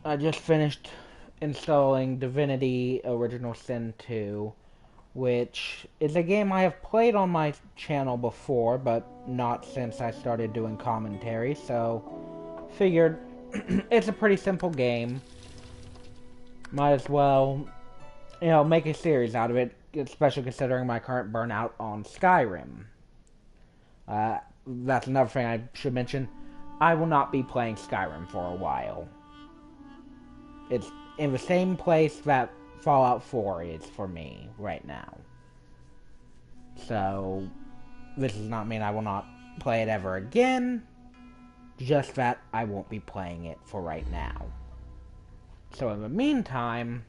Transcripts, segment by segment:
I just finished installing Divinity Original Sin 2, which is a game I have played on my channel before, but not since I started doing commentary, so figured it's a pretty simple game. Might as well, make a series out of it, especially considering my current burnout on Skyrim. That's another thing I should mention. I will not be playing Skyrim for a while. It's in the same place that Fallout 4 is for me right now. So, this does not mean I will not play it ever again, just that I won't be playing it for right now. So in the meantime,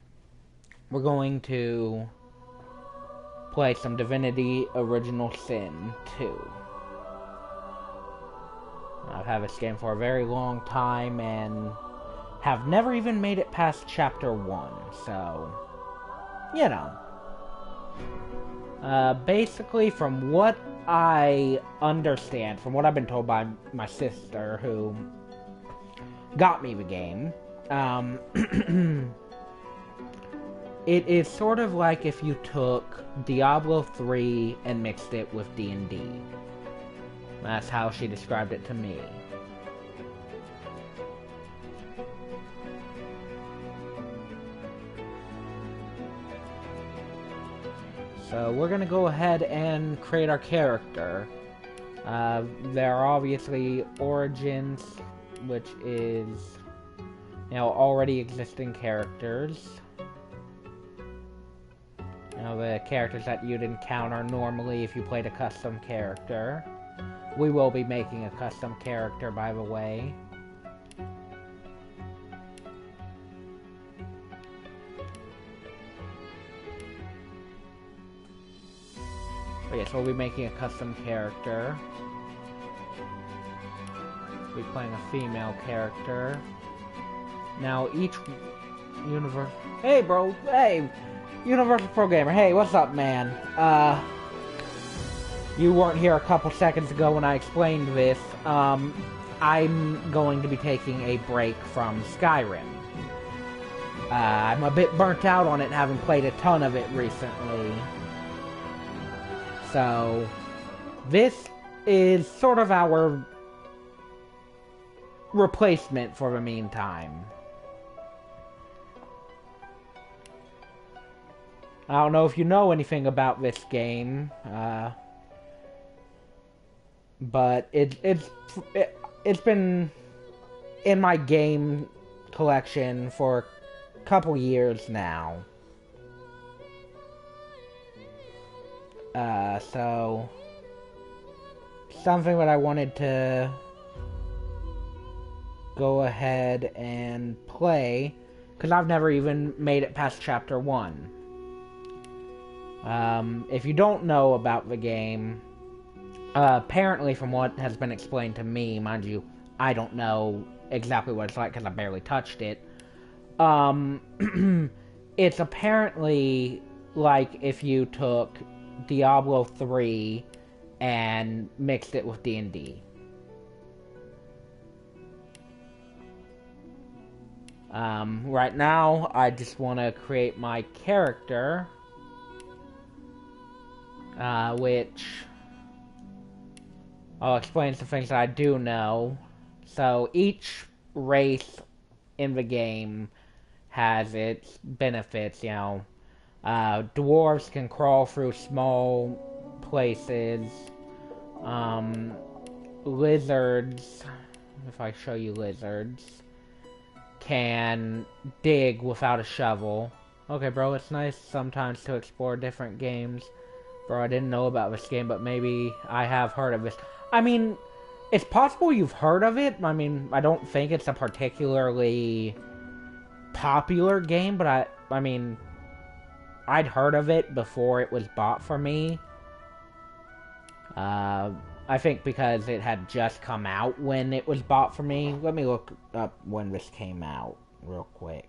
we're going to play some Divinity Original Sin 2. I've had this game for a very long time and have never even made it past chapter 1, so, basically, from what I understand, from what I've been told by my sister, who got me the game, it is sort of like if you took Diablo 3 and mixed it with D&D. That's how she described it to me. So we're going to go ahead and create our character. There are obviously origins, which is, already existing characters. The characters that you'd encounter normally if you played a custom character. We will be making a custom character, by the way. But yes, we'll be making a custom character. We'll be playing a female character. Now, each universe... Hey, bro! Hey! Universal Pro Gamer, hey, what's up, man? You weren't here a couple seconds ago when I explained this. I'm going to be taking a break from Skyrim. I'm a bit burnt out on it, having played a ton of it recently. So, this is sort of our replacement for the meantime. I don't know if you know anything about this game, but it's been in my game collection for a couple years now. So something that I wanted to go ahead and play, because I've never even made it past chapter 1. If you don't know about the game, apparently from what has been explained to me, mind you, I don't know exactly what it's like because I barely touched it. It's apparently like if you took Diablo 3 and mixed it with D&D. Right now, I just want to create my character, which I'll explain some things that I do know. So each race in the game has its benefits, dwarves can crawl through small places. Lizards, if I show you lizards, can dig without a shovel. Okay, bro, it's nice sometimes to explore different games. Bro, I didn't know about this game, but maybe I have heard of this. I mean, it's possible you've heard of it. I mean, I don't think it's a particularly popular game, but I mean, I'd heard of it before it was bought for me. I think because it had just come out when it was bought for me. Let me look up when this came out real quick.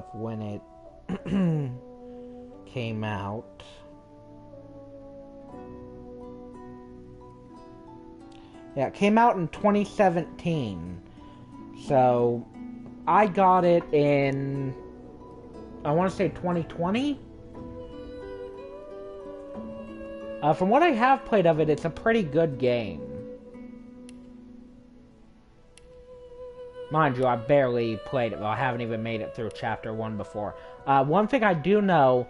up when it came out. Yeah, it came out in 2017. So, I got it in, I want to say 2020? From what I have played of it, it's a pretty good game. Mind you, I barely played it. Well, I haven't even made it through Chapter 1 before. One thing I do know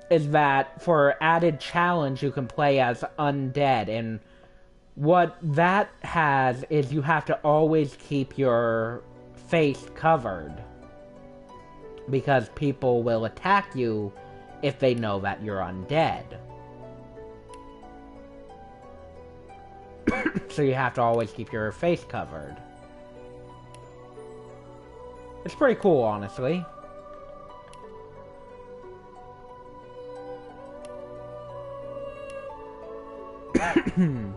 is that for added challenge, you can play as undead. And what that has is you have to always keep your face covered. Because people will attack you if they know that you're undead. So you have to always keep your face covered. It's pretty cool, honestly. And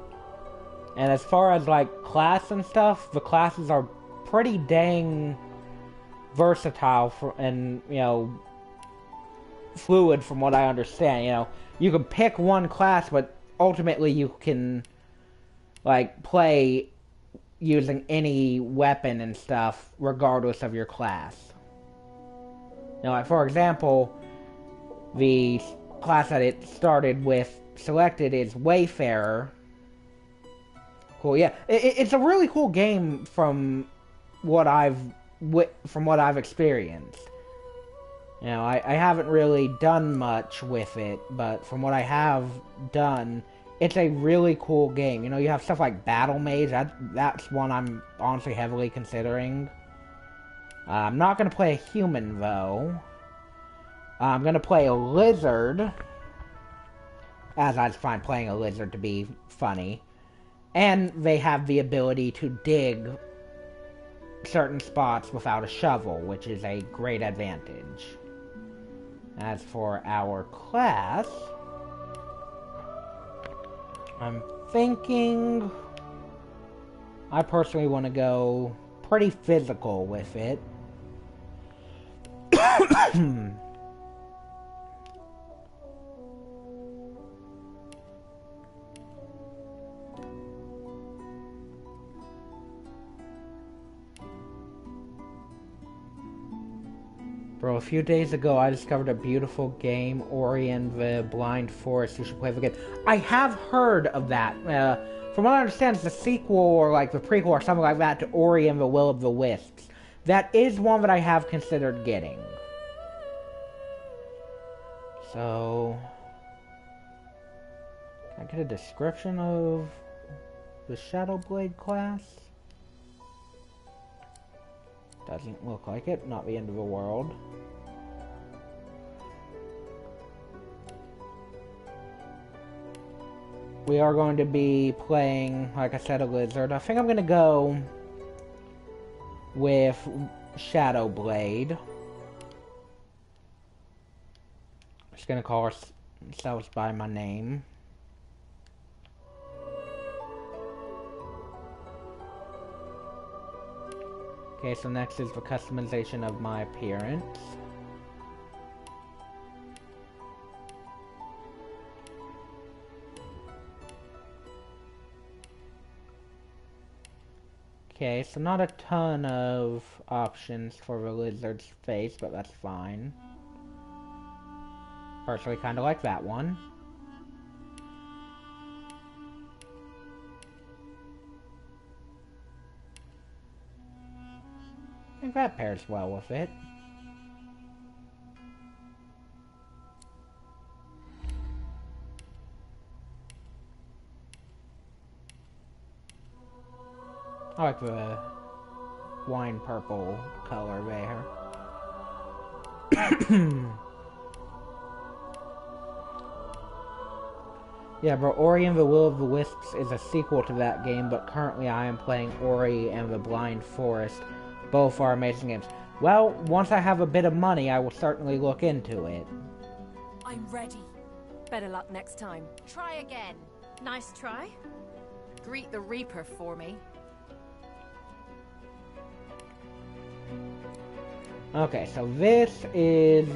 as far as, like, class and stuff, the classes are pretty dang versatile and, you know, fluid from what I understand. You know, you can pick one class, but ultimately you can, like, play using any weapon and stuff regardless of your class. Now, like, for example, the class that it started with selected is Wayfarer. Cool, yeah. It's a really cool game from what I've experienced. You know, I haven't really done much with it, but from what I have done, it's a really cool game. You know, you have stuff like Battle Mage. That's one I'm honestly heavily considering. I'm not going to play a human, though. I'm going to play a lizard, as I find playing a lizard to be funny. And they have the ability to dig certain spots without a shovel, which is a great advantage. As for our class, I'm thinking I personally want to go pretty physical with it. Bro, a few days ago I discovered a beautiful game, Ori and the Blind Forest. You should play the game. I have heard of that. From what I understand, it's the sequel or like the prequel or something like that to Ori and the Will of the Wisps. That is one that I have considered getting. So, can I get a description of the Shadowblade class? Doesn't look like it. Not the end of the world. We are going to be playing, like I said, a lizard. I think I'm going to go with Shadowblade. Just going to call ourselves by my name. Okay, so next is the customization of my appearance. Okay, so not a ton of options for the lizard's face, but that's fine. Personally, kind of like that one. I think that pairs well with it. I like the wine purple color there. Yeah, bro, Ori and the Will of the Wisps is a sequel to that game, but currently I am playing Ori and the Blind Forest. Both are amazing games. Well, once I have a bit of money, I will certainly look into it. I'm ready. Better luck next time. Try again. Nice try. Greet the Reaper for me. Okay, so this is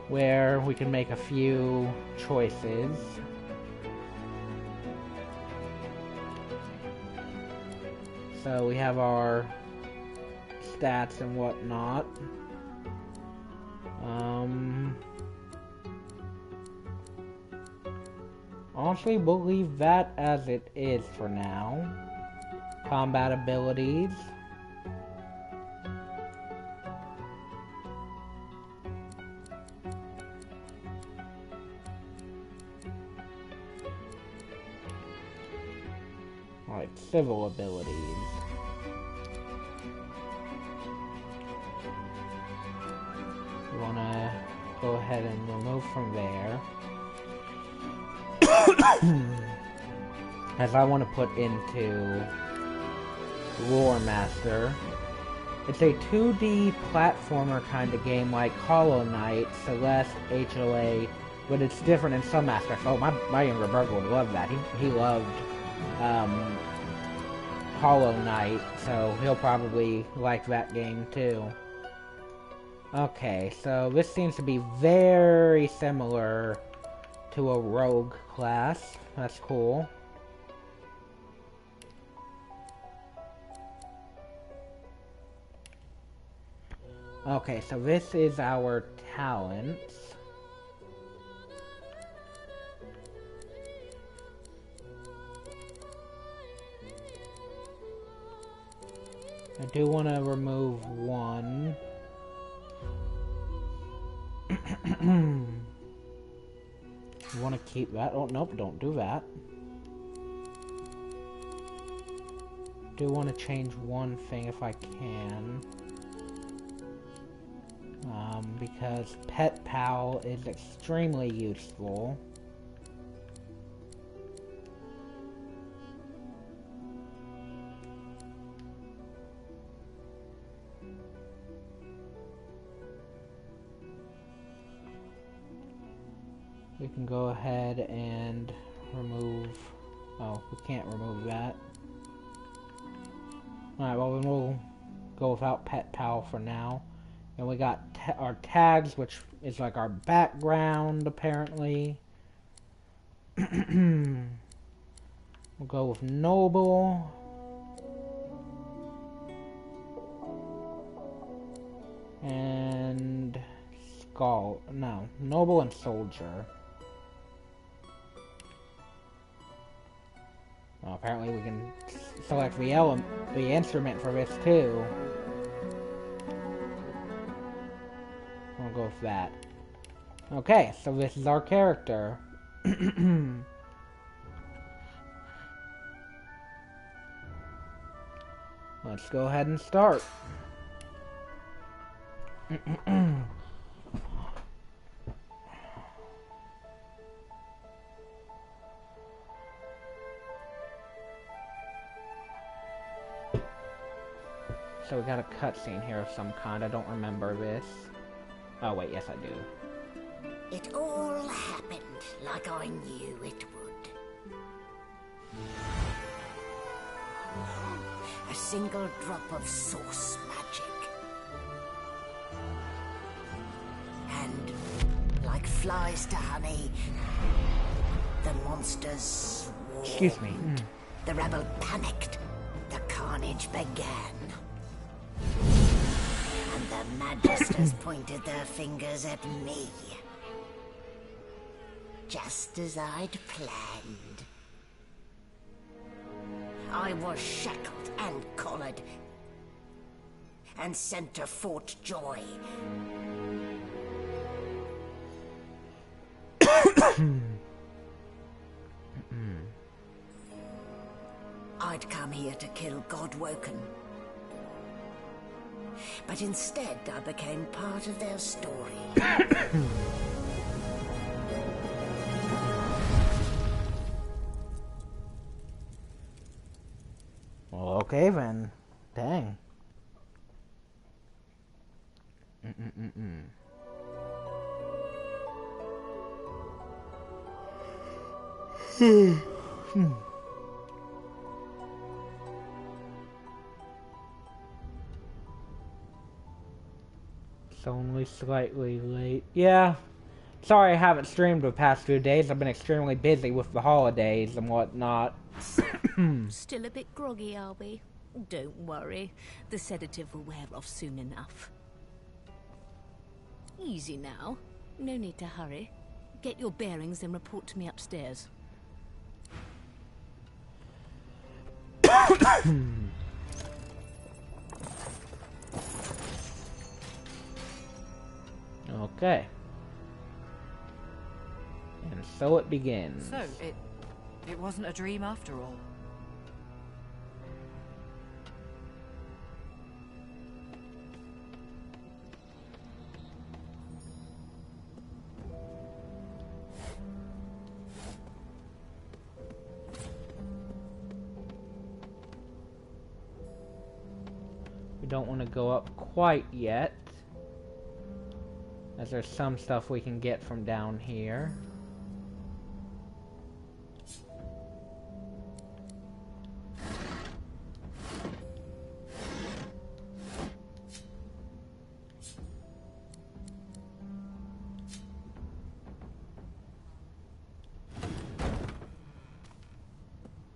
where we can make a few choices. So we have our stats and whatnot. Honestly, we'll leave that as it is for now. Combat abilities. Alright, civil abilities. We want to go ahead and remove from there. As I want to put into Lore Master. It's a 2D platformer kind of game like Hollow Knight, Celeste, HOA, but it's different in some aspects. Oh, my younger brother would love that. He loved Hollow Knight, so he'll probably like that game too. Okay, so this seems to be very similar to a rogue class. That's cool. Okay, so this is our talents. I do want to remove one. You want to keep that? Oh, nope, don't do that. Do want to change one thing if I can. Because Pet Pal is extremely useful. We can go ahead and remove... Oh, we can't remove that. Alright, well then we'll go without Pet Pal for now. And we got our tags, which is like our background, apparently. We'll go with Noble. And... Skull. No, Noble and Soldier. Well, apparently we can select the instrument for this too. We'll go with that. Okay, so this is our character. Let's go ahead and start. So we got a cutscene here of some kind. I don't remember this. Oh wait, yes I do. It all happened like I knew it would. A single drop of source magic. And, like flies to honey, the monsters swarmed. Excuse me. The rebel panicked. The carnage began. And the magisters pointed their fingers at me. Just as I'd planned. I was shackled and collared. And sent to Fort Joy. I'd come here to kill Godwoken. But instead, I became part of their story. Well, okay then. Dang. It's only slightly late. Yeah. Sorry I haven't streamed the past few days. I've been extremely busy with the holidays and whatnot. Still a bit groggy, are we? Don't worry. The sedative will wear off soon enough. Easy now. No need to hurry. Get your bearings and report to me upstairs. Okay. And so it begins. So, it wasn't a dream after all. We don't want to go up quite yet, as there's some stuff we can get from down here.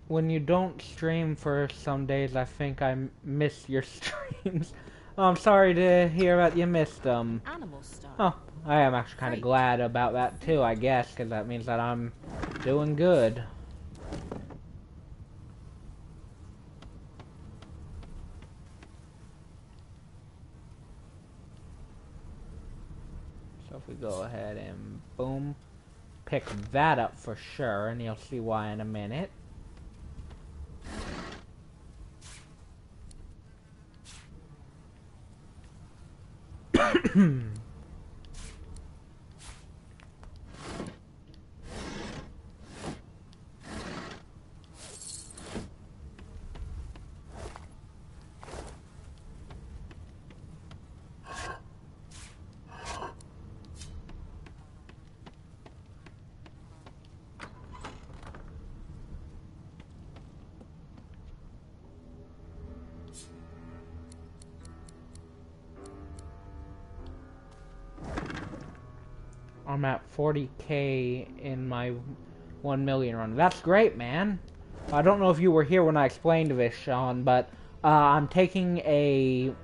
When you don't stream for some days, I think I miss your streams. I'm sorry to hear that you missed them. Animal stuff. Oh, I am actually kind of glad about that too, I guess, because that means that I'm doing good. So if we go ahead and boom, pick that up for sure, and you'll see why in a minute. I'm at 40k in my 1 million run. That's great, man. I don't know if you were here when I explained this, Sean, but I'm taking a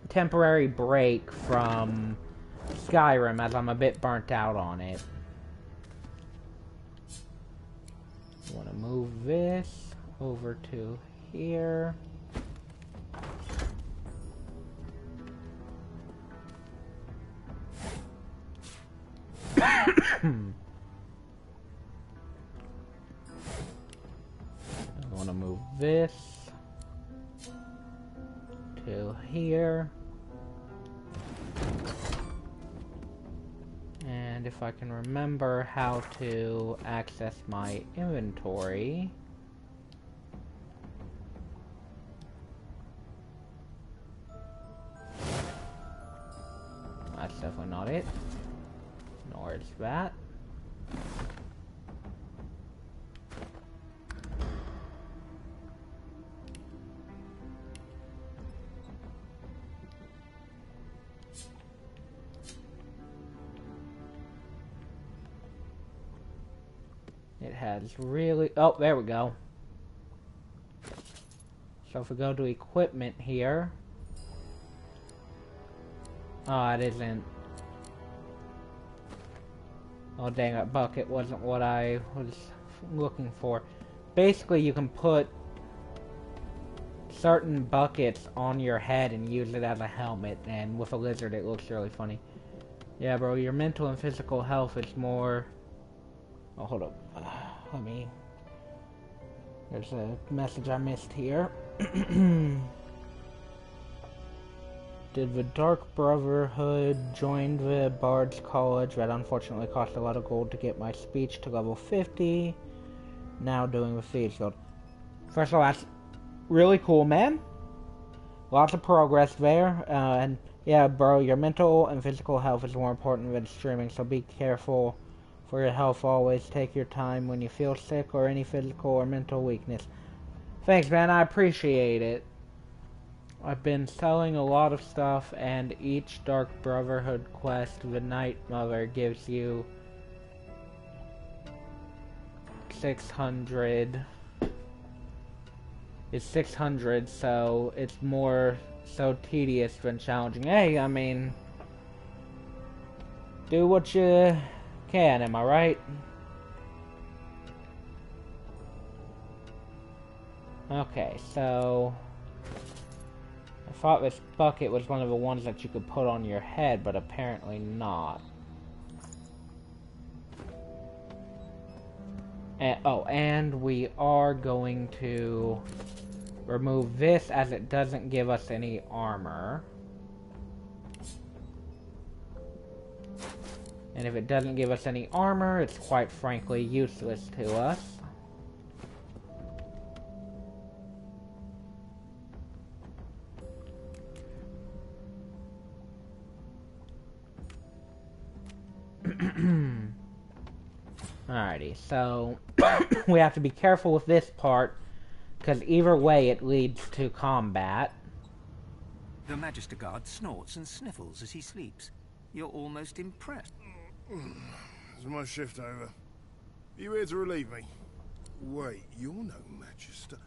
temporary break from Skyrim as I'm a bit burnt out on it. I want to move this over to here. I want to move this to here. And if I can remember how to access my inventory. That's definitely not it. Nor is that. It has really... Oh, there we go. So if we go to equipment here... Oh, it isn't. Oh, dang, that bucket wasn't what I was looking for. Basically, you can put certain buckets on your head and use it as a helmet, and with a lizard it looks really funny. Yeah, bro, your mental and physical health is more... Oh, hold up. Let me... There's a message I missed here. Did the Dark Brotherhood join the Bard's College? That unfortunately cost a lot of gold to get my speech to level 50. Now doing the Thieves Guild. First of all, that's really cool, man. Lots of progress there. And yeah, bro, your mental and physical health is more important than streaming, so be careful for your health. Always take your time when you feel sick or any physical or mental weakness. Thanks, man. I appreciate it. I've been selling a lot of stuff, and each Dark Brotherhood quest, the Night Mother, gives you 600. It's 600, so it's more so tedious than challenging. Hey, I mean, do what you can, am I right? Okay, so I thought this bucket was one of the ones that you could put on your head, but apparently not. And we are going to remove this as it doesn't give us any armor. And if it doesn't give us any armor, it's quite frankly useless to us. Alrighty, so we have to be careful with this part, because either way it leads to combat. The Magister Guard snorts and sniffles as he sleeps. You're almost impressed. Is my shift over? Are you here to relieve me? Wait, you're no Magister.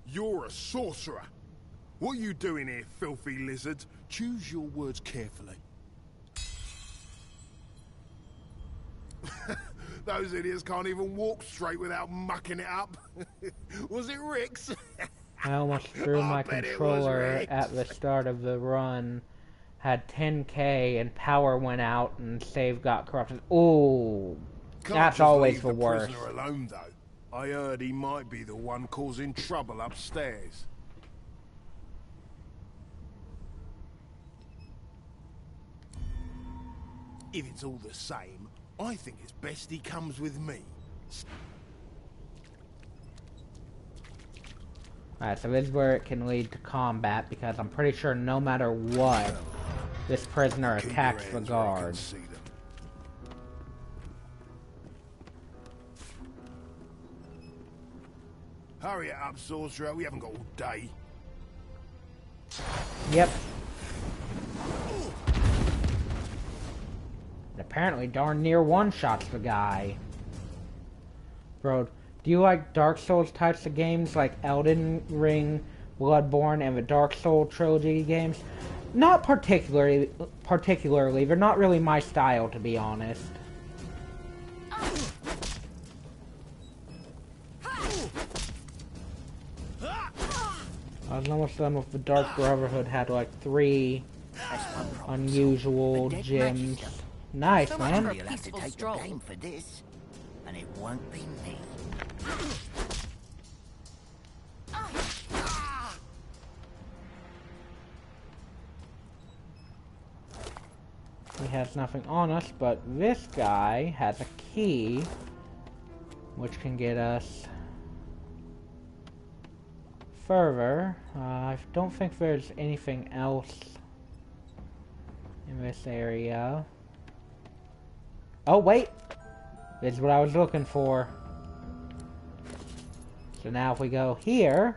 You're a sorcerer. What are you doing here, filthy lizards? Choose your words carefully. Those idiots can't even walk straight without mucking it up. Was it Rick's? I almost threw my controller at the start of the run. Had 10k and power went out and save got corrupted. Ooh, that's always the worst. Prisoner alone, though. I heard he might be the one causing trouble upstairs. If it's all the same, I think it's best he comes with me. Alright, so this is where it can lead to combat, because I'm pretty sure no matter what, this prisoner attacks the guard. Hurry it up, sorcerer. We haven't got all day. Yep. And apparently darn near one-shots the guy. Bro, do you like Dark Souls types of games like Elden Ring, Bloodborne, and the Dark Souls trilogy games? Not particularly. They're not really my style, to be honest. I was almost done with the Dark Brotherhood. Had like 3 unusual gems. Nice, man. You'll have to take the blame for this, and it won't be me. He has nothing on us, but this guy has a key, which can get us further. I don't think there's anything else in this area. Oh, wait! This is what I was looking for. So now if we go here...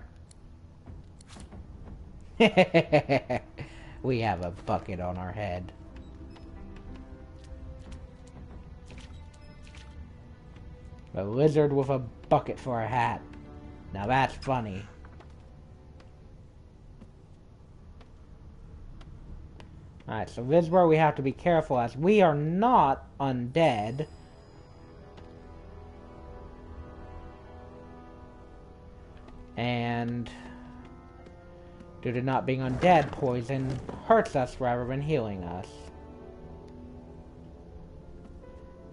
we have a bucket on our head. A lizard with a bucket for a hat. Now that's funny. Alright, so this is where we have to be careful, as we are not undead. And due to not being undead, poison hurts us rather than healing us.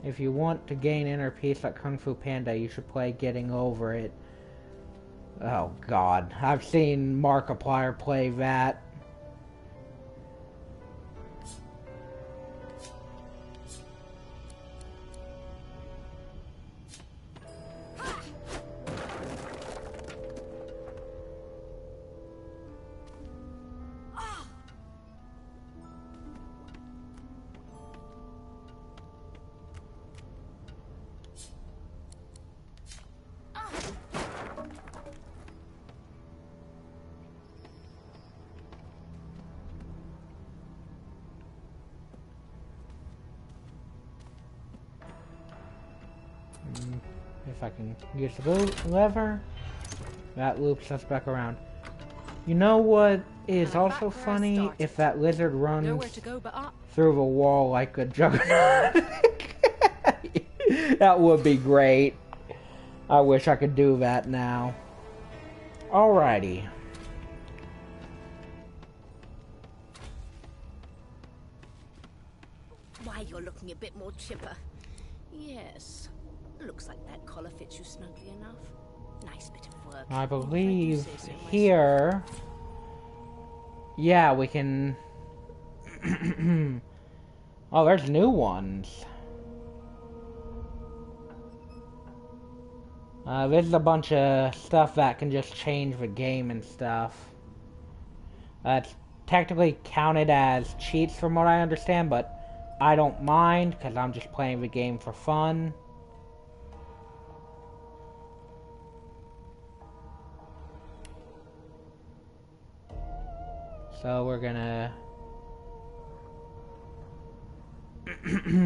If you want to gain inner peace like Kung Fu Panda, you should play Getting Over It. Oh god, I've seen Markiplier play that. If I can use the lever, that loops us back around. You know what is also funny? If that lizard runs Nowhere to go but up. through the wall like a juggernaut. That would be great. I wish I could do that now. Alrighty. Why, you're looking a bit more chipper. Yes. Looks like that collar fits you snugly enough. Nice bit of work. I Oh, believe if I do say so myself. here... Yeah, we can... Oh, there's new ones. There's a bunch of stuff that can just change the game and stuff. That's technically counted as cheats from what I understand, but I don't mind because I'm just playing the game for fun. So we're gonna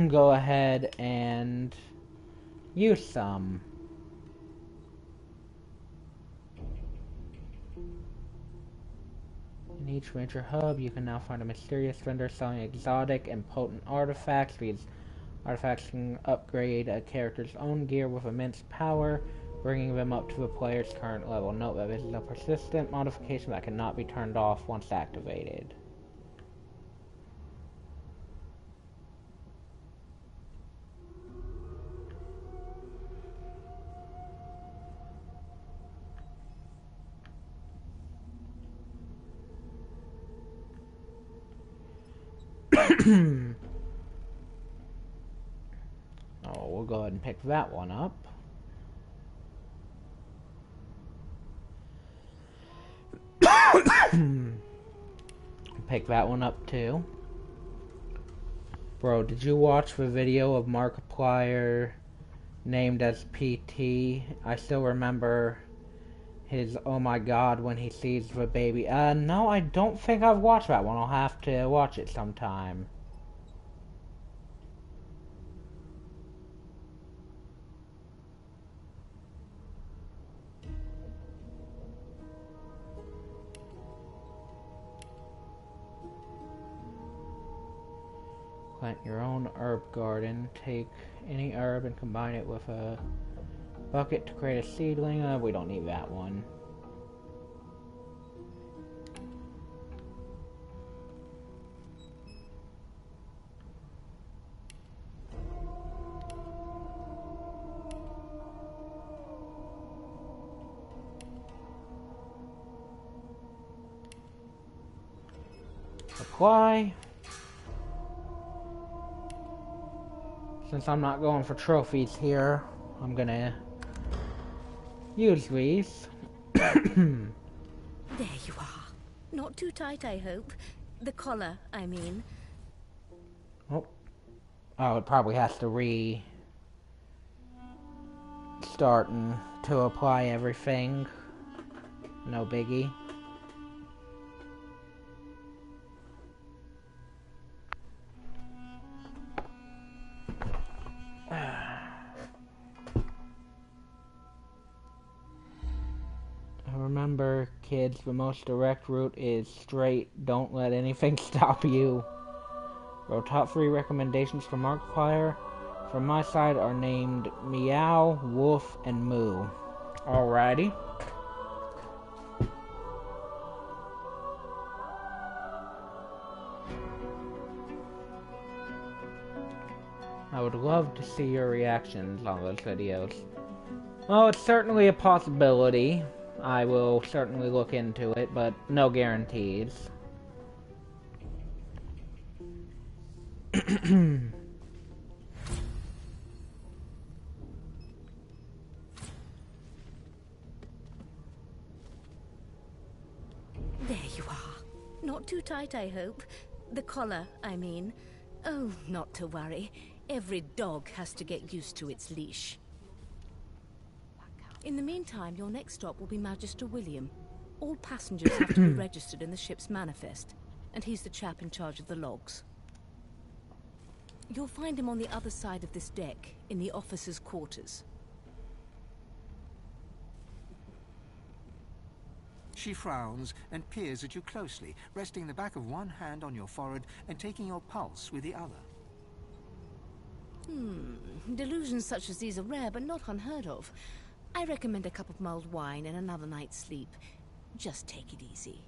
go ahead and use some. In each major hub, you can now find a mysterious vendor selling exotic and potent artifacts. These artifacts can upgrade a character's own gear with immense power, bringing them up to the player's current level. Note that this is a persistent modification that cannot be turned off once activated. Oh, we'll go ahead and pick that one up. Pick that one up too. Bro, did you watch the video of Markiplier named as PT? I still remember his oh my god when he sees the baby. No, I don't think I've watched that one. I'll have to watch it sometime. Plant your own herb garden. Take any herb and combine it with a bucket to create a seedling. We don't need that one. Apply. Since I'm not going for trophies here, I'm gonna use these. There you are. Not too tight, I hope. The collar, I mean. Oh, it probably has to restart and to apply everything. No biggie. Remember, kids, the most direct route is straight. Don't let anything stop you. Our top 3 recommendations for Markiplier from my side are named Meow, Wolf, and Moo. Alrighty. I would love to see your reactions on those videos. Well, it's certainly a possibility. I will certainly look into it, but no guarantees. There you are. Not too tight, I hope. The collar, I mean. Oh, not to worry. Every dog has to get used to its leash. In the meantime, your next stop will be Magister William. All passengers have to be registered in the ship's manifest, and he's the chap in charge of the logs. You'll find him on the other side of this deck, in the officers' quarters. She frowns and peers at you closely, resting the back of one hand on your forehead and taking your pulse with the other. Delusions such as these are rare, but not unheard of. I recommend a cup of mulled wine and another night's sleep. Just take it easy.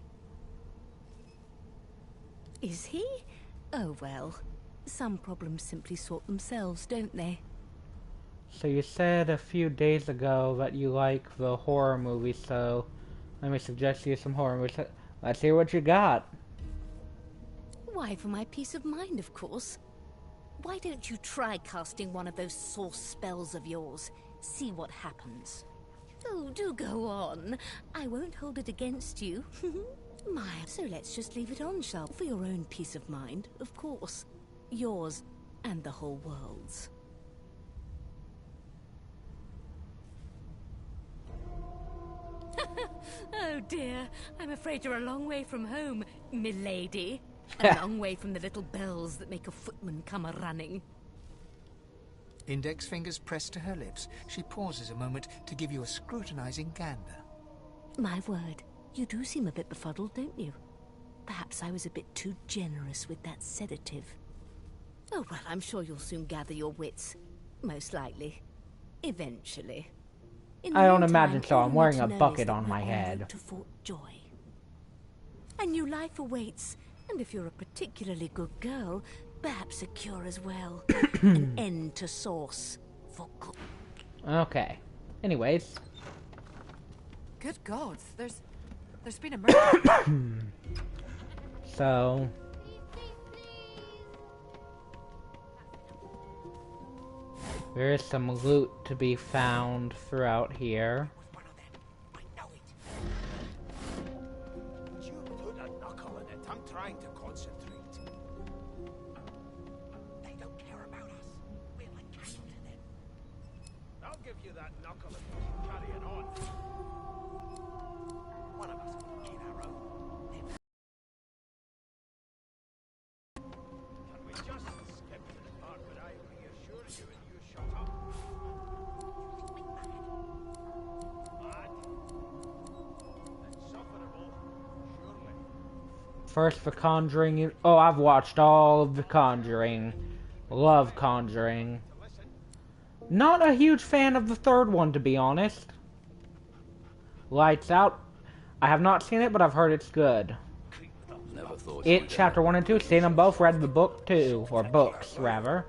Is he? Oh well. Some problems simply sort themselves, don't they? So you said a few days ago that you like the horror movies, so let me suggest you some horror movies. Let's hear what you got. Why, for my peace of mind, of course. Why don't you try casting one of those source spells of yours? See what happens. Oh, do go on. I won't hold it against you. My, so let's just leave it on, shall we? For your own peace of mind, of course. Yours and the whole world's. Oh dear, I'm afraid you're a long way from home, milady. A long way from the little bells that make a footman come a-running. Index fingers pressed to her lips, she pauses a moment to give you a scrutinizing gander. My word, you do seem a bit befuddled, don't you? Perhaps I was a bit too generous with that sedative. Oh, well, I'm sure you'll soon gather your wits. Most likely. Eventually. I don't imagine so. I'm wearing a bucket on my head. To Fort Joy. A new life awaits, and if you're a particularly good girl, perhaps a cure as well. An end to Source. For good. Okay. Anyways. Good God, there's been a murder. So... there is some loot to be found throughout here. You put a knuckle in it. I'm trying to concentrate. They don't care about us. We're like cattle to them. I'll give you that knuckle if you keep carrying on. One of us will get our own. Can we just skip to the part where I reassure you and you shut up? Mad? Insufferable, surely. First, The Conjuring. Oh, I've watched all of The Conjuring. Love Conjuring. Not a huge fan of the third one, to be honest. Lights Out. I have not seen it, but I've heard it's good. Never thought It, Chapter 1 and 2, seen them both, read the book too. Or books, rather.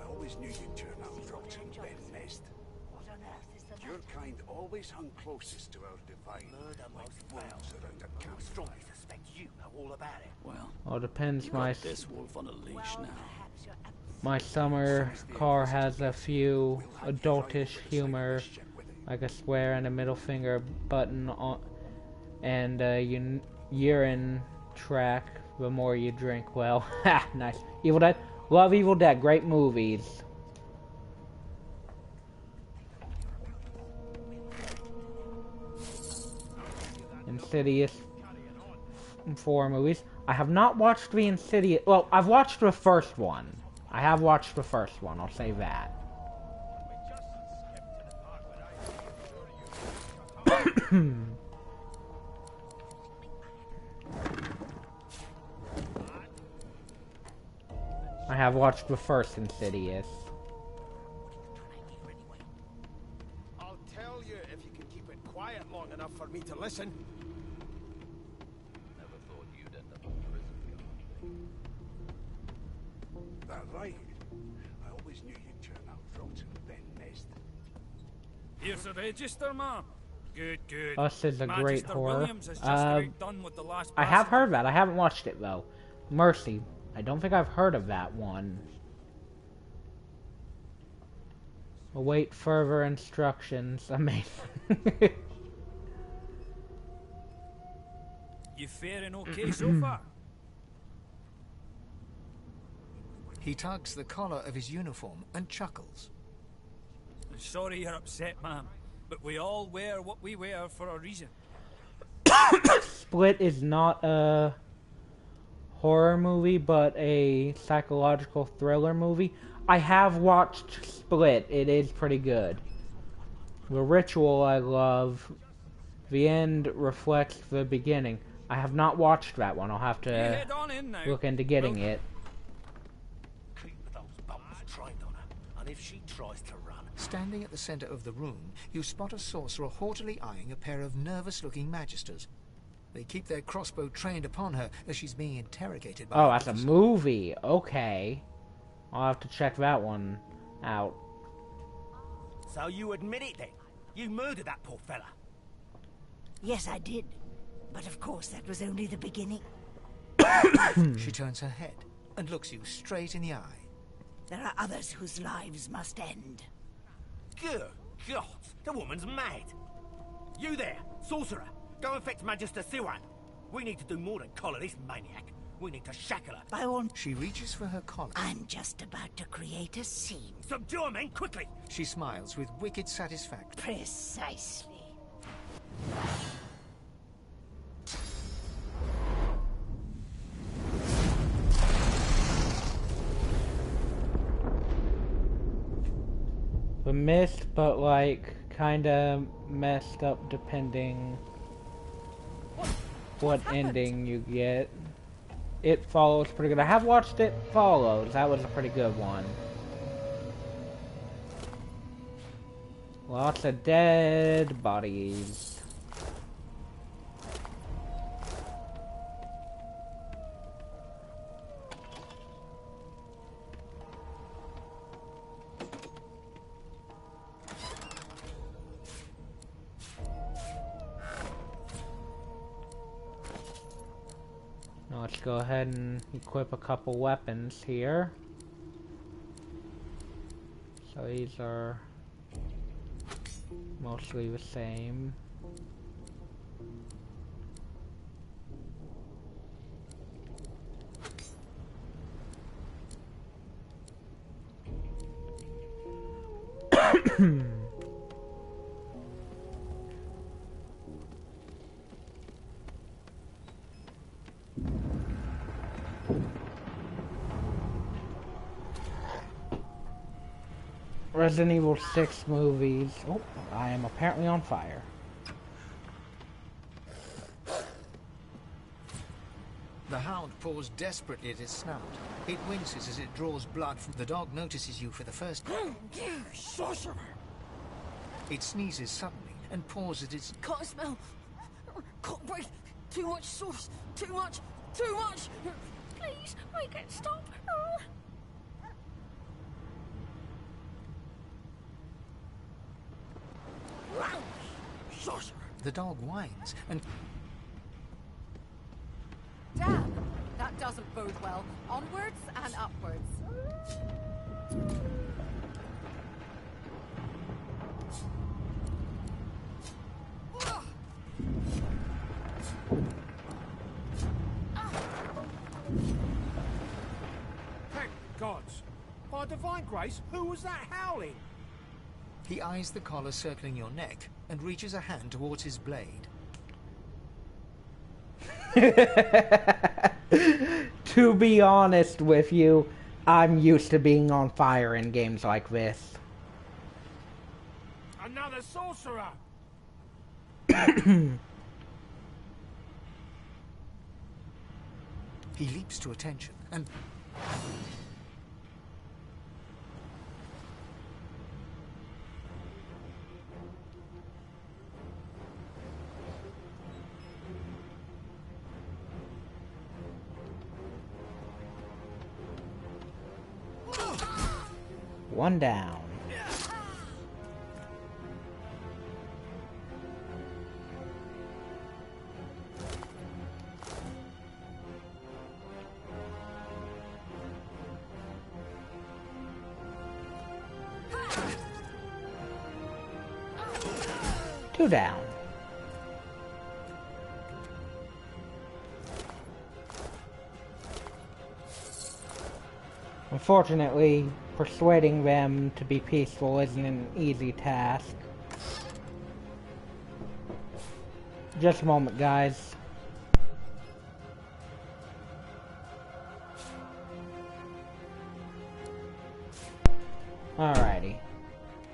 I always knew you'd turn out dropped in bed nest. What on earth is the Your kind always hung closest to our divine, like wolves around a I camp. strongly suspect you know all about it. Well, depends. My this wolf on a leash now. Perhaps you're my summer car has a few adultish humor, like a swear and a middle finger button on, and a urine track. The more you drink, well, ha, nice. Evil Dead, love Evil Dead, great movies. Insidious 4 movies. I have not watched the Insidious. Well, I've watched the first one. I have watched the first one. I'll say that. I have watched the first Insidious. I'll tell you if you can keep it quiet long enough for me to listen. Never thought you'd end up in prison. That right? I always knew you'd turn out dropped in bed nest. Here's the register, ma. Good, good. Us is a great Magister horror. Williams has just about done with the last I have passenger. heard that. I haven't watched it though. Mercy. I don't think I've heard of that one. Await further instructions. Amazing. You faring okay so far? He tugs the collar of his uniform and chuckles. I'm sorry you're upset, ma'am, but we all wear what we wear for a reason. Split is not a horror movie, but a psychological thriller movie. I have watched Split. It is pretty good. The Ritual I love. The end reflects the beginning. I have not watched that one. I'll have You to head on in now. look into getting it. Keep those bubbles trained on her, and if she tries to run... Standing at the center of the room, you spot a sorcerer haughtily eyeing a pair of nervous-looking magisters. They keep their crossbow trained upon her as she's being interrogated by... Oh, that's a movie. Okay. I'll have to check that one out. So you admit it then? You murdered that poor fella? Yes, I did. But of course, that was only the beginning. She turns her head and looks you straight in the eye. There are others whose lives must end. Good God, the woman's mad. You there, sorcerer, go and fetch Magister Siwan. We need to do more than collar this maniac. We need to shackle her. By all... She reaches for her collar. I'm just about to create a scene. Subdue her, men, quickly! She smiles with wicked satisfaction. Precisely. The mist, but like kinda messed up depending what ending you get. It Follows pretty good. I have watched It Follows. That was a pretty good one. Lots of dead bodies. Now let's go ahead and equip a couple weapons here. So these are mostly the same. Resident Evil 6 movies. Oh, I am apparently on fire. The hound paws desperately at its snout. It winces as it draws blood from the dog. Notices you for the first time. Sorcerer! It sneezes suddenly and paws at its... Can't smell. Can't breathe. Too much sauce. Too much. Too much. Please, make it stop. Sorcerer! The dog whines and... Damn, that doesn't bode well. Onwards and upwards. Thank gods. By divine grace, who was that howling? He eyes the collar circling your neck and reaches a hand towards his blade. To be honest with you, I'm used to being on fire in games like this. Another sorcerer! He leaps to attention and... One down. Two down. Unfortunately, persuading them to be peaceful isn't an easy task. Just a moment, guys. Alrighty.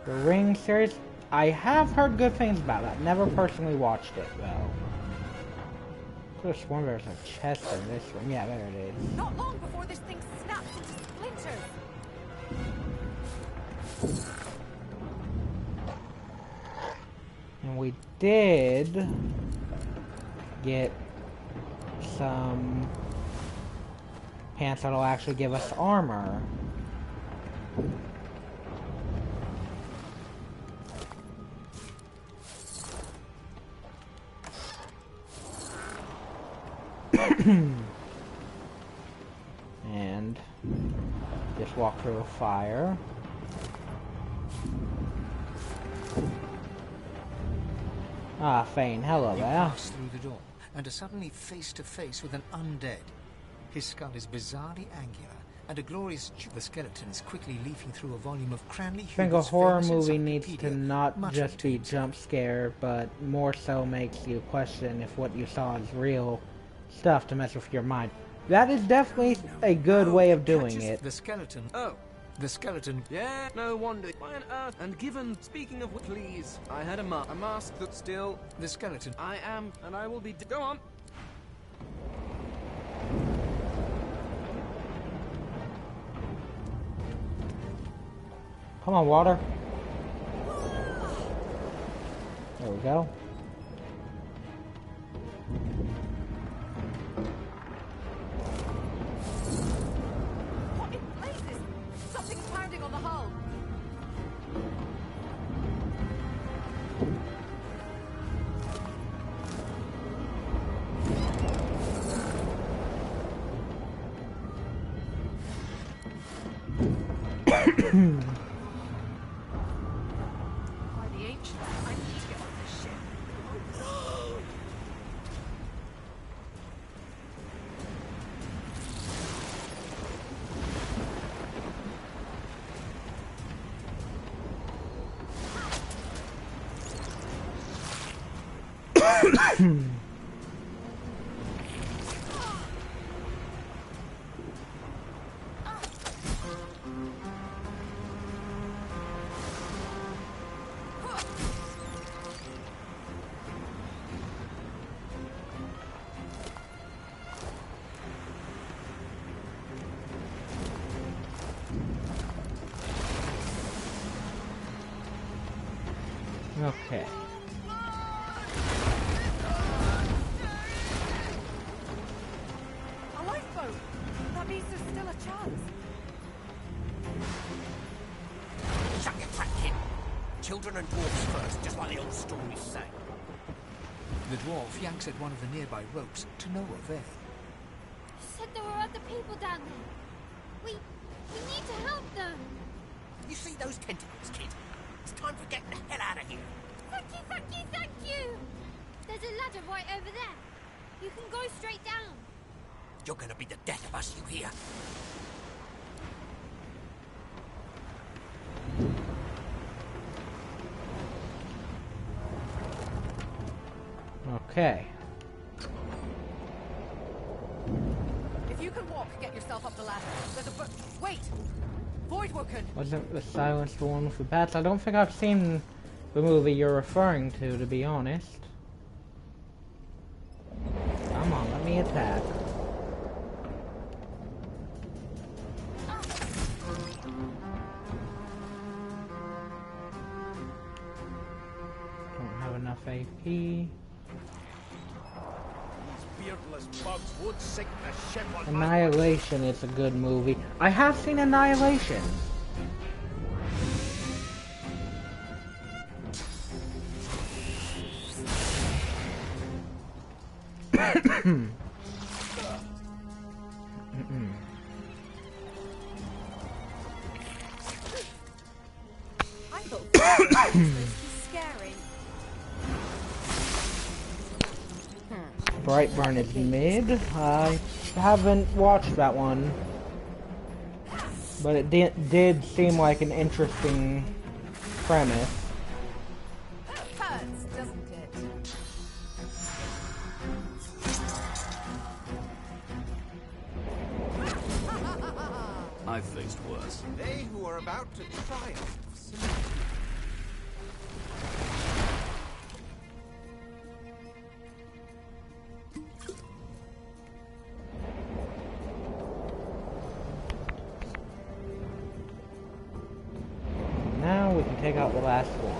The Ring series, I have heard good things about it. Never personally watched it, though. Could have sworn there's a chest in this room. Yeah, there it is. Not long before this thing snaps into splinters. And we did get some pants that'll actually give us armor. And just walk through a fire. Ah, Fane, hello You there. pass through the door and are suddenly face to face with an undead. His skull is bizarrely angular, and a glorious the skeleton is quickly leafing through a volume of Cranley I think a Hubert's horror famous movie needs to encyclopedia, not much just of be it jump scare, but more so makes you question if what you saw is real stuff to mess with your mind. That is definitely a good way of doing catches it. The skeleton. Oh, the skeleton. Yeah, no wonder. Why on earth? And given, speaking of what, please, I had a mask that still. The skeleton. I am, and I will be. Go on. Come on, water. There we go. What in blazes? Something's pounding on the hull. By the ancients, I need to get off this ship. Oh, no! Okay. A lifeboat! That means there's still a chance. Shut your trap, kid. Children and dwarfs first, just like the old stories say. The dwarf yanks at one of the nearby ropes to no avail. You said there were other people down there. We need to help them. You see those tentacles, kid? It's time for getting the hell out of here. Thank you, thank you, thank you. There's a ladder right over there. You can go straight down. You're gonna be the death of us, you hear? Okay. If you can walk, get yourself up the ladder. There's a wait! Voidwoken! Wasn't the silence the one with the bats? I don't think I've seen the movie you're referring to be honest. Come on, let me attack. Don't have enough AP. Beardless bugs would sink the ship on Annihilation is a good movie. I have seen Annihilation. I thought that was scary. Brightburn is mid. I haven't watched that one, but it did seem like an interesting premise. Hurts, doesn't it? I've faced worse. They who are about to triumph. Now we can take out the last one.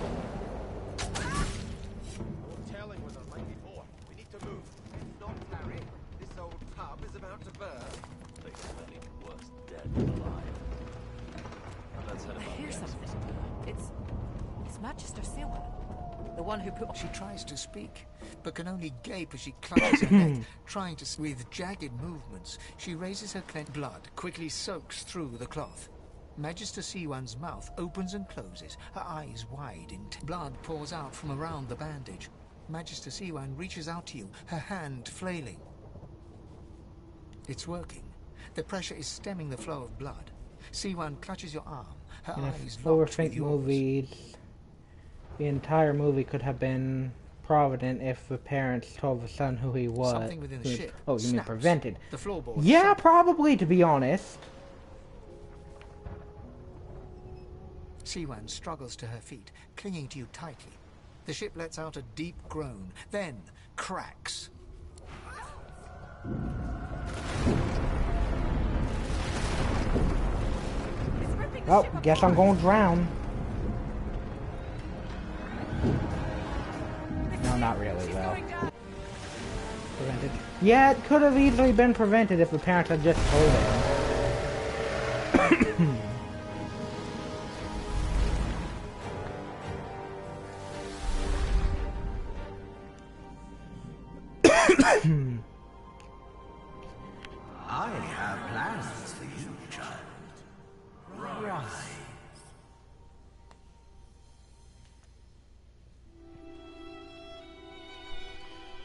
Telling was unlike before. We need to move. If not, Harry, this old tub is about to burst. They smell even worse dead than alive. Let's head I about hear the something. exits. It's Magister Sewa. The one who put... She tries to speak, but can only gape as she clutches her neck, trying to... With jagged movements, she raises her clenched blood, quickly soaks through the cloth. Magister Siwan's mouth opens and closes, her eyes wide. Blood pours out from around the bandage. Magister Siwan reaches out to you, her hand flailing. It's working. The pressure is stemming the flow of blood. Siwan clutches your arm, her eyes locked with yours. Movies, the entire movie could have been Provident if the parents told the son who he was. Something within the ship Oh, you mean snaps. prevented? The floorboard Yeah, shut. probably, to be honest. Siwan struggles to her feet, clinging to you tightly. The ship lets out a deep groan, then cracks. Oh, guess I'm going to drown. No, not really, though. Prevented. Yeah, it could have easily been prevented if the parents had just told him. I have plans for you, child. Rise.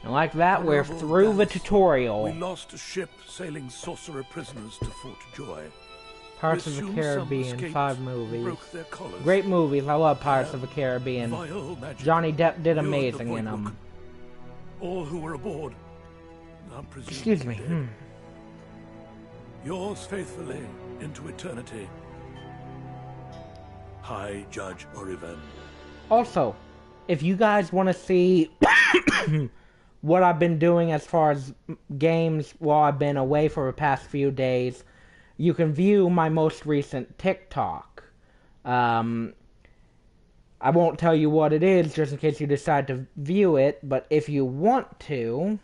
And like that, we're through the tutorial. We lost a ship sailing sorcerer prisoners to Fort Joy. Pirates of the Caribbean, 5 movies. Great movies. I love Pirates of the Caribbean. Johnny Depp did amazing in them. All who were aboard. Excuse me. Yours faithfully into eternity. High Judge Oriven. Also, if you guys want to see what I've been doing as far as games while I've been away for the past few days, you can view my most recent TikTok. I won't tell you what it is just in case you decide to view it, but if you want to,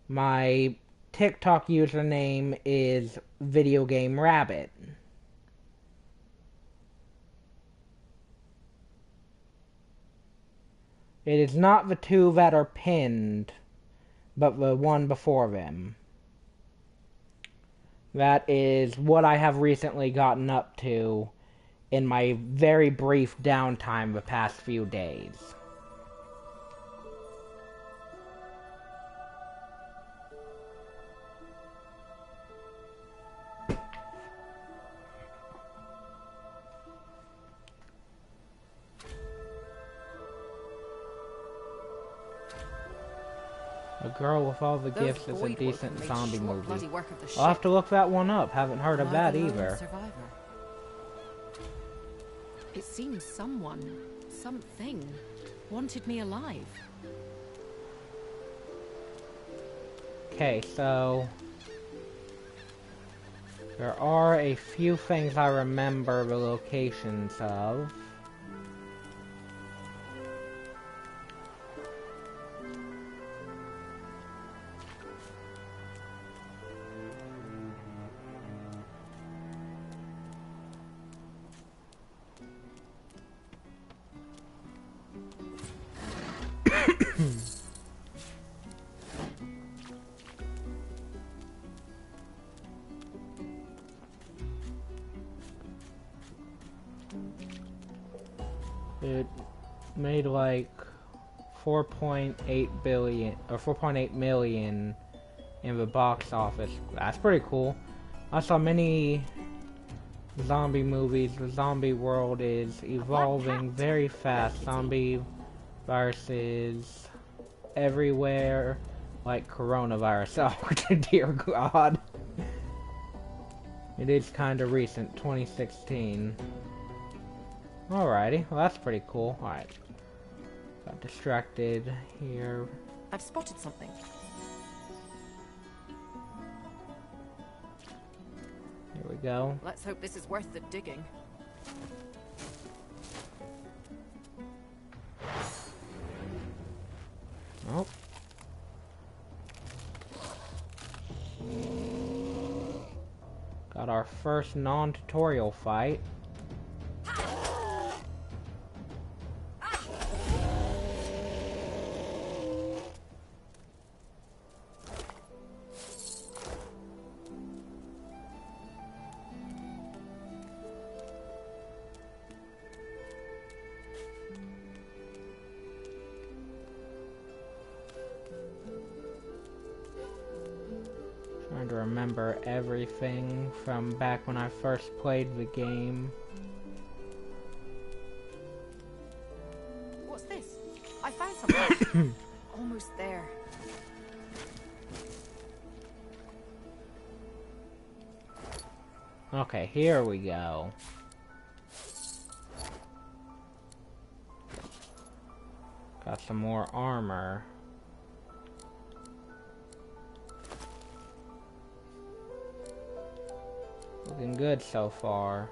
my TikTok username is Video Game Rabbit. It is not the two that are pinned, but the one before them. That is what I have recently gotten up to in my very brief downtime the past few days. A Girl with All the Gifts is a decent zombie movie. I'll have to look that one up. Haven't heard of that either. It seems someone, something, wanted me alive. Okay, so there are a few things I remember the locations of. It made like 4.8 billion or 4.8 million in the box office. That's pretty cool. I saw many zombie movies. The zombie world is evolving very fast. Zombie viruses everywhere, like coronavirus. Oh dear God. It is kind of recent, 2016. Alrighty, well that's pretty cool. Alright. Got distracted here. I've spotted something. Here we go. Let's hope this is worth the digging. Oh. Got our first non-tutorial fight. Trying to remember everything from back when I first played the game. What's this? I found something. Almost there. Okay, here we go. Got some more armor. Looking good so far.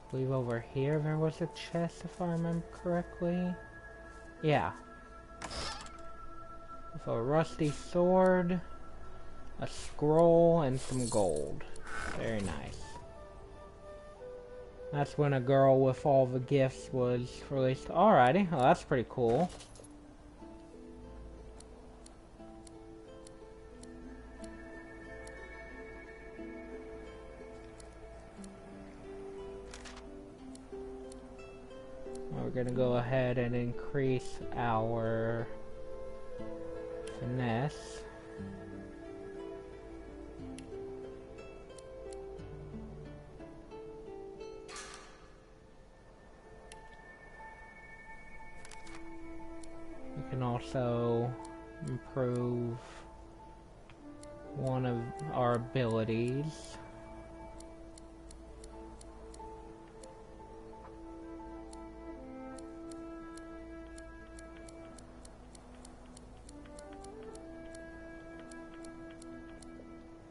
I believe over here there was a chest, if I remember correctly. Yeah. With a rusty sword, a scroll, and some gold. Very nice. That's when a girl with all the gifts was released. Alrighty, well that's pretty cool. We're gonna go ahead and increase our finesse. We can also improve one of our abilities.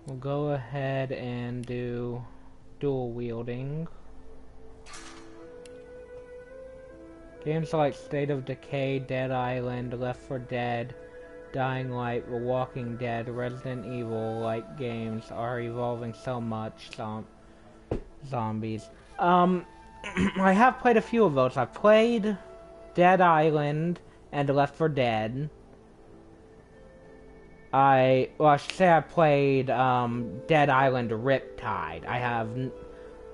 We'll go ahead and do dual wielding. Games like State of Decay, Dead Island, Left 4 Dead, Dying Light, The Walking Dead, Resident Evil like games are evolving so much. Zombies. I have played a few of those. I've played Dead Island and Left 4 Dead. I should say I played Dead Island Riptide.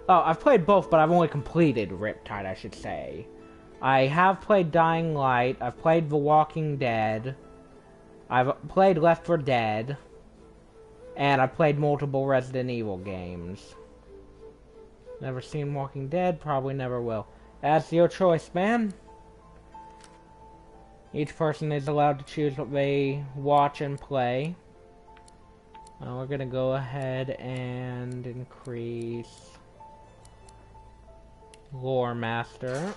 I've played both, but I've only completed Riptide, I should say. I have played Dying Light, I've played The Walking Dead, I've played Left 4 Dead, and I've played multiple Resident Evil games. Never seen Walking Dead, probably never will. That's your choice, man. Each person is allowed to choose what they watch and play. We're gonna go ahead and increase Lore Master.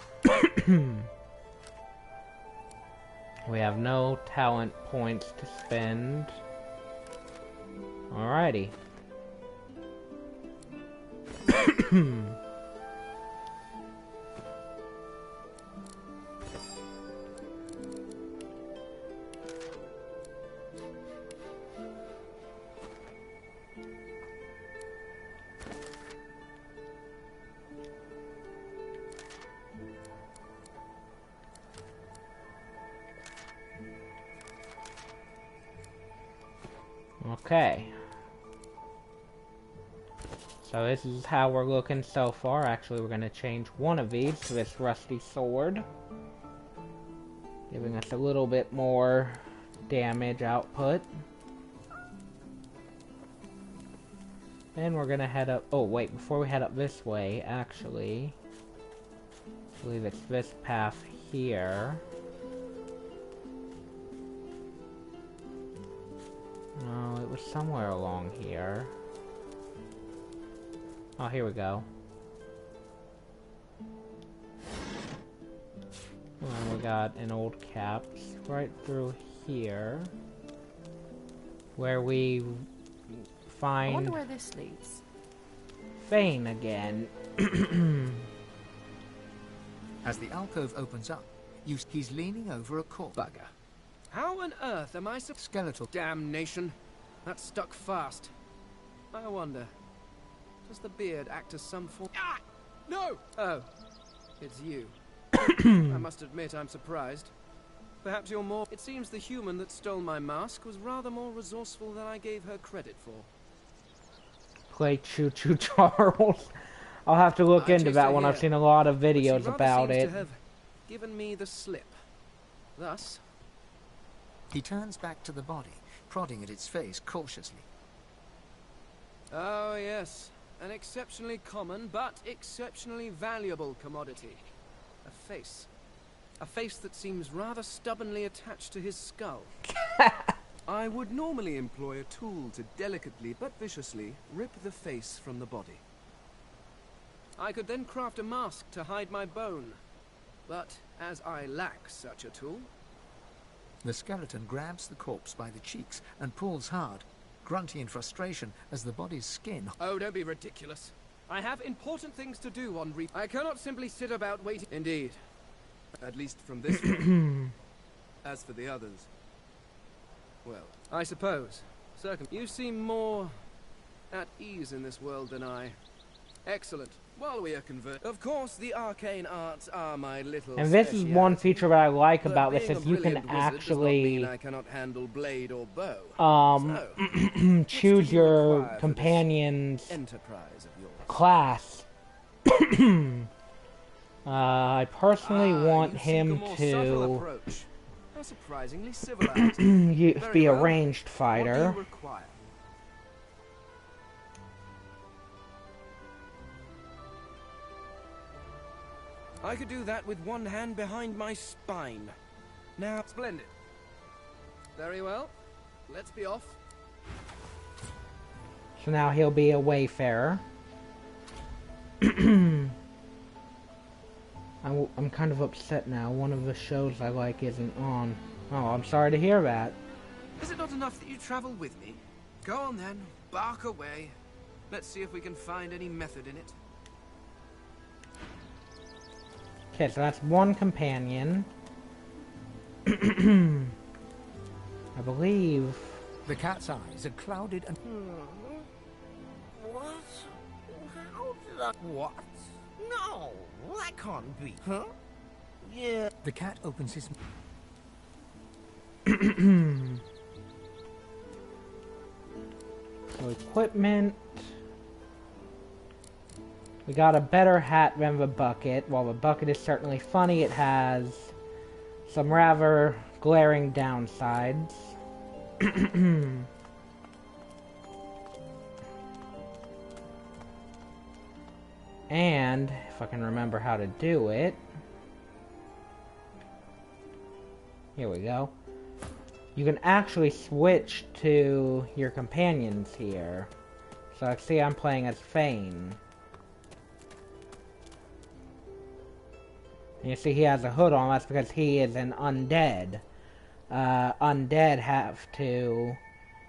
We have no talent points to spend. Alrighty. Okay. So this is how we're looking so far. Actually, we're going to change one of these to this rusty sword, giving us a little bit more damage output. Then we're going to head up... Oh, wait, before we head up this way, actually, I believe it's this path here. Oh, it was somewhere along here. Oh, here we go. And we got an old caps right through here, where we find. I wonder where this leads. Fane again. As the alcove opens up, he's leaning over a corpse. Bugger. How on earth am I skeletal? Damnation. That's stuck fast. I wonder, does the beard act as some form? Ah! No! Oh, it's you. I must admit I'm surprised. Perhaps you're more... It seems the human that stole my mask was rather more resourceful than I gave her credit for. Play Choo Choo Charles. I'll have to look into that one. I've seen a lot of videos about it. To have given me the slip. Thus... He turns back to the body, prodding at its face cautiously. Oh, yes. An exceptionally common, but exceptionally valuable commodity. A face. A face that seems rather stubbornly attached to his skull. I would normally employ a tool to delicately but viciously rip the face from the body. I could then craft a mask to hide my bone. But as I lack such a tool... The skeleton grabs the corpse by the cheeks and pulls hard, grunting in frustration as the body's skin... Oh, don't be ridiculous. I have important things to do on I cannot simply sit about waiting... Indeed. At least from this one. As for the others... Well, I suppose. You seem more... at ease in this world than I. Excellent. While we are of course, the arcane arts are my little And this is one feature that I like about this, is you can actually I cannot handle blade or bow. choose your companion's class. I personally want him to surprisingly civilized. be a ranged fighter. I could do that with one hand behind my spine. Now, splendid. Very well. Let's be off. So now he'll be a wayfarer. I'm kind of upset now. One of the shows I like isn't on. Oh, I'm sorry to hear that. Is it not enough that you travel with me? Go on then. Bark away. Let's see if we can find any method in it. Okay, so that's one companion. I believe... The cat's eyes are clouded and... What? How did I... What? No, that can't be. Huh? Yeah. The cat opens his... So equipment... We got a better hat than the bucket. While the bucket is certainly funny, it has some rather glaring downsides. And, if I can remember how to do it... Here we go. You can actually switch to your companions here. So, see, I'm playing as Fane. You see he has a hood on, that's because he is an undead. Undead have to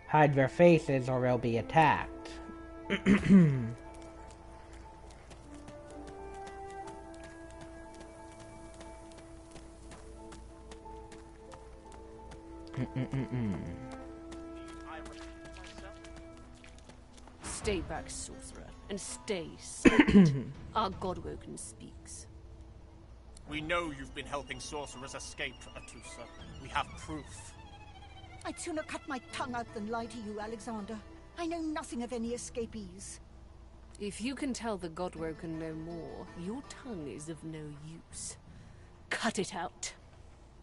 hide their faces or they'll be attacked. Stay back, sorcerer, and stay silent. Our Godwoken speaks. We know you've been helping sorcerers escape, Atusa. We have proof. I'd sooner cut my tongue out than lie to you, Alexander. I know nothing of any escapees. If you can tell the Godwoken no more, your tongue is of no use. Cut it out.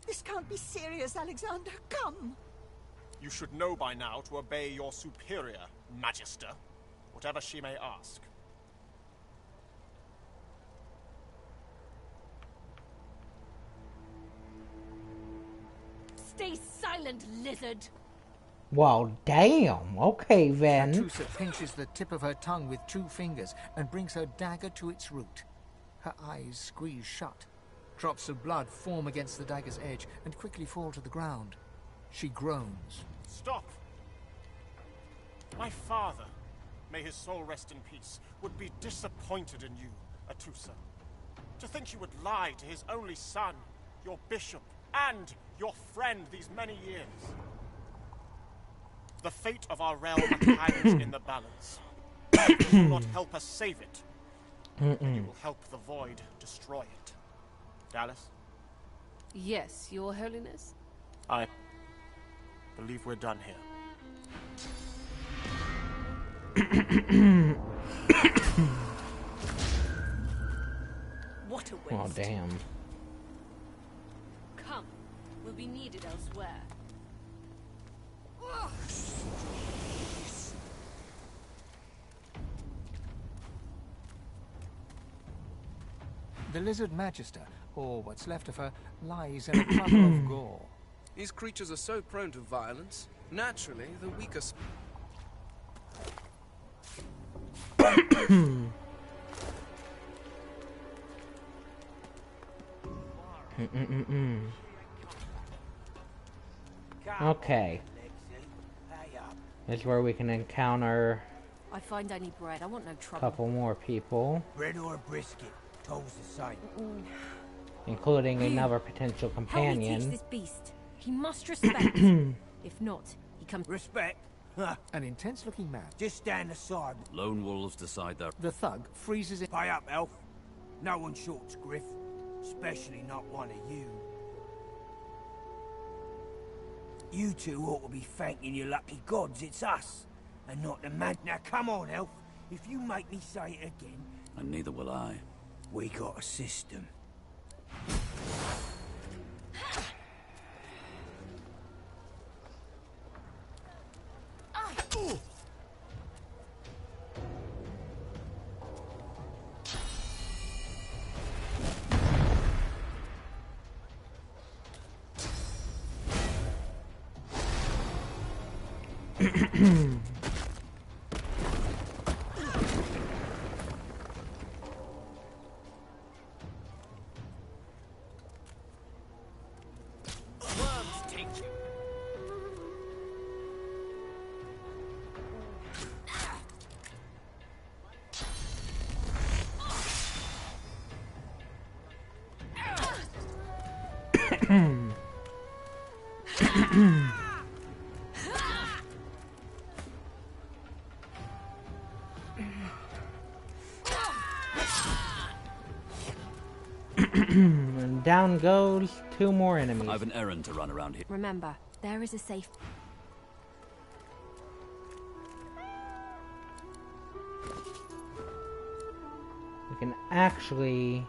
This can't be serious, Alexander. Come! You should know by now to obey your superior, Magister, whatever she may ask. Stay silent, lizard! Well, damn. Okay, then. Natusa pinches the tip of her tongue with 2 fingers and brings her dagger to its root. Her eyes squeeze shut. Drops of blood form against the dagger's edge and quickly fall to the ground. She groans. Stop! My father, may his soul rest in peace, would be disappointed in you, Atusa. To think you would lie to his only son, your bishop, and your friend these many years. The fate of our realm hangs in the balance. If you will not help us save it, then you will help the Void destroy it. Dallas? Yes, Your Holiness? I believe we're done here. What a waste. Oh, damn. Come, we'll be needed elsewhere. The Lizard Magister, or what's left of her, lies in a puddle of gore. These creatures are so prone to violence. Naturally, the weaker... Okay. This is where we can encounter I find I need bread. I want no a trouble. couple more people, Bread or brisket, toll's the same. including another potential Help me teach companion. this beast. He must respect. If not, he comes. Respect? An intense-looking man. Just stand aside. Lone wolves decide their... The thug freezes it. Pay up, elf. No one shorts Griff. Especially not one of you. You two ought to be thanking your lucky gods it's us, and not the man. Now come on, elf. If you make me say it again... And neither will I. We got a system. And down goes 2 more enemies. I have an errand to run around here. Remember, there is a safe. We can actually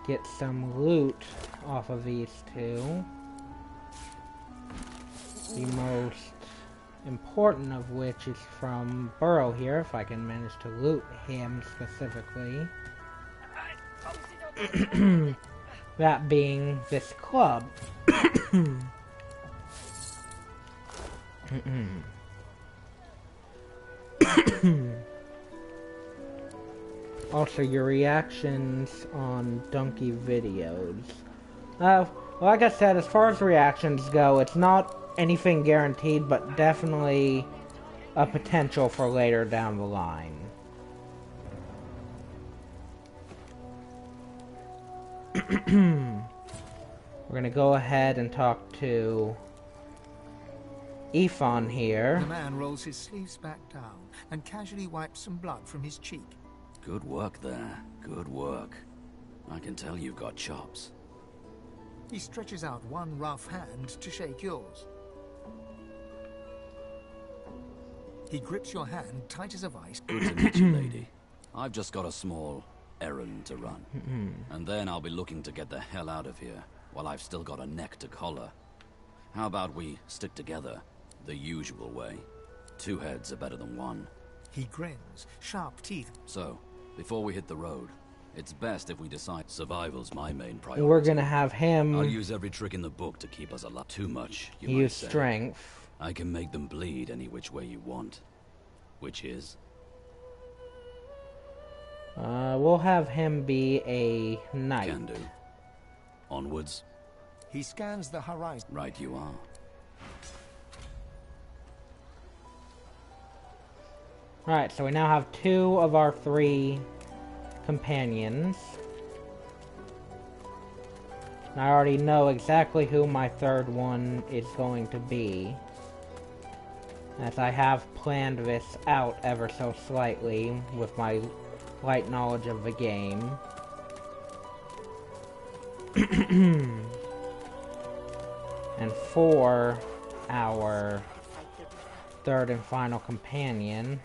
get some loot off of these 2. The most important of which is from Burrow here, if I can manage to loot him specifically. That being this club. Also, your reactions on Donkey videos. Well, like I said, as far as reactions go, it's not anything guaranteed, but definitely a potential for later down the line. We're gonna go ahead and talk to Ifon here. The man rolls his sleeves back down and casually wipes some blood from his cheek. Good work there. Good work. I can tell you've got chops. He stretches out one rough hand to shake yours. He grips your hand tight as a vice. Good to meet you, lady. I've just got a small errand to run. And then I'll be looking to get the hell out of here, while I've still got a neck to collar. How about we stick together the usual way? 2 heads are better than 1. He grins, sharp teeth. So, before we hit the road, it's best if we decide survival's my main priority. We're gonna have him I'll use every trick in the book to keep us alive. Too much, you might use say. strength. I can make them bleed any which way you want. Which is? We'll have him be a knight. Can do. Onwards. He scans the horizon. Right you are. Alright, so we now have 2 of our 3 companions. And I already know exactly who my 3rd one is going to be, as I have planned this out ever so slightly with my light knowledge of the game. And for our 3rd and final companion,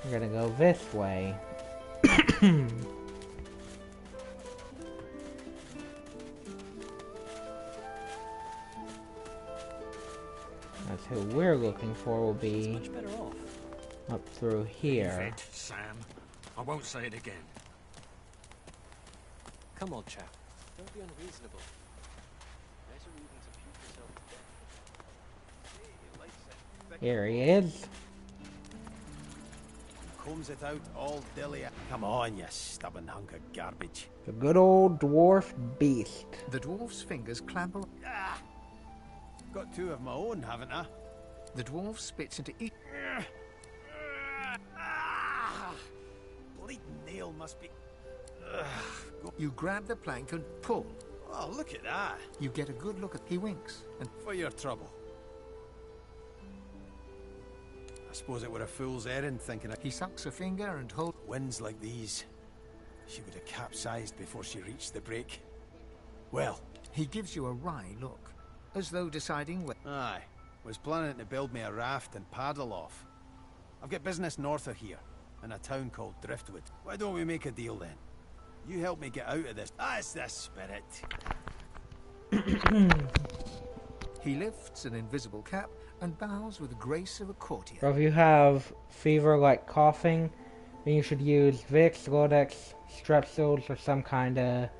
we're gonna go this way. That's who we're looking for, will be much better off. Up through here. Leave it, Sam. I won't say it again. Come on, chap. Don't be unreasonable. Better even to puke yourself to death. Here he is. Comes it out all dilly. Come on, you stubborn hunk of garbage. The good old dwarf beast. The dwarf's fingers clamber. Ah! Got 2 of my own, haven't I? The dwarf spits into each. Bleeding nail must be. You grab the plank and pull. Oh, look at that. You get a good look at. He winks and. For your trouble. I suppose it were a fool's errand thinking. He sucks a finger and holds. Winds like these, she would have capsized before she reached the break. Well, he gives you a wry look, as though deciding where. Aye, was planning to build me a raft and paddle off. I've got business north of here, in a town called Driftwood. Why don't we make a deal then? You help me get out of this. That's the spirit. He lifts an invisible cap and bows with the grace of a courtier. So if you have fever like coughing, then you should use Vicks, Lodex, Strepsils, or some kind of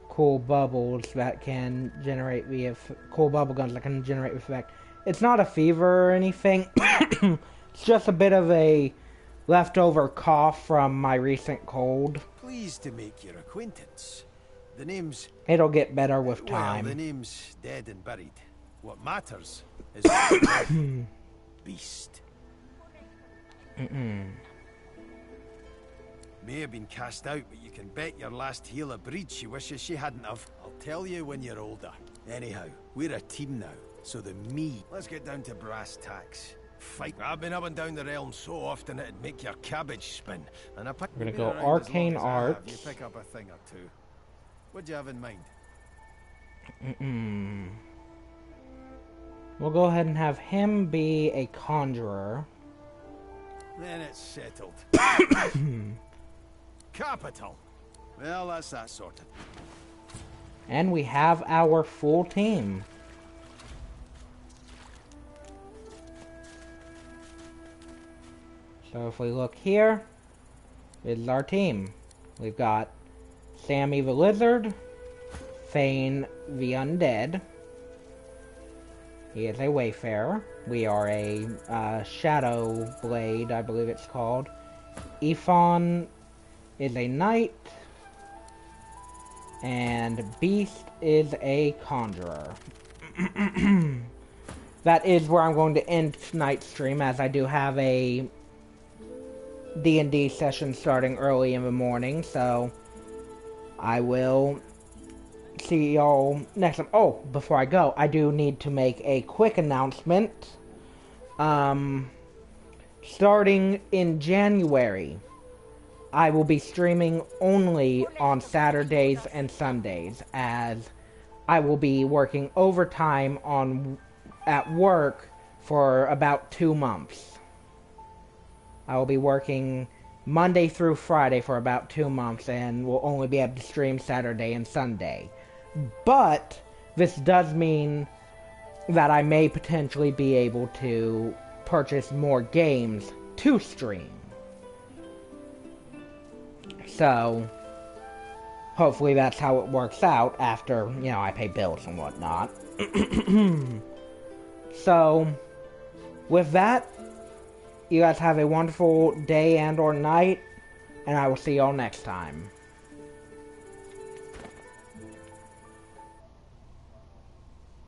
cool bubbles that can generate the cool bubble guns that can generate the effect. It's not a fever or anything. It's just a bit of a leftover cough from my recent cold. Pleased to make your acquaintance. The name's... It'll get better with time. Well, the name's dead and buried. What matters is beast. May have been cast out, but you can bet your last heel of breed she wishes she hadn't have. I'll tell you when you're older. Anyhow, we're a team now, so the me. Let's get down to brass tacks. Fight. I've been up and down the realm so often it'd make your cabbage spin. And we're gonna go arcane arts. You pick up a thing or 2. What'd you have in mind? We'll go ahead and have him be a conjurer. Then it's settled. Capital. Well, that's that sorted. And we have our full team. So if we look here, this is our team. We've got Sammy the Lizard, Thane the Undead. He is a Wayfarer. We are a Shadow Blade, I believe it's called. Ifon is a Knight. And Beast is a Conjurer. That is where I'm going to end tonight's stream, as I do have a D&D session starting early in the morning, so I will see y'all next time. Oh, before I go, I do need to make a quick announcement. Starting in January, I will be streaming only on Saturdays and Sundays, as I will be working overtime at work for about 2 months. I will be working Monday through Friday for about 2 months, and will only be able to stream Saturday and Sunday. But this does mean that I may potentially be able to purchase more games to stream. So, hopefully that's how it works out after, I pay bills and whatnot. So, with that, you guys have a wonderful day and or night, and I will see y'all next time.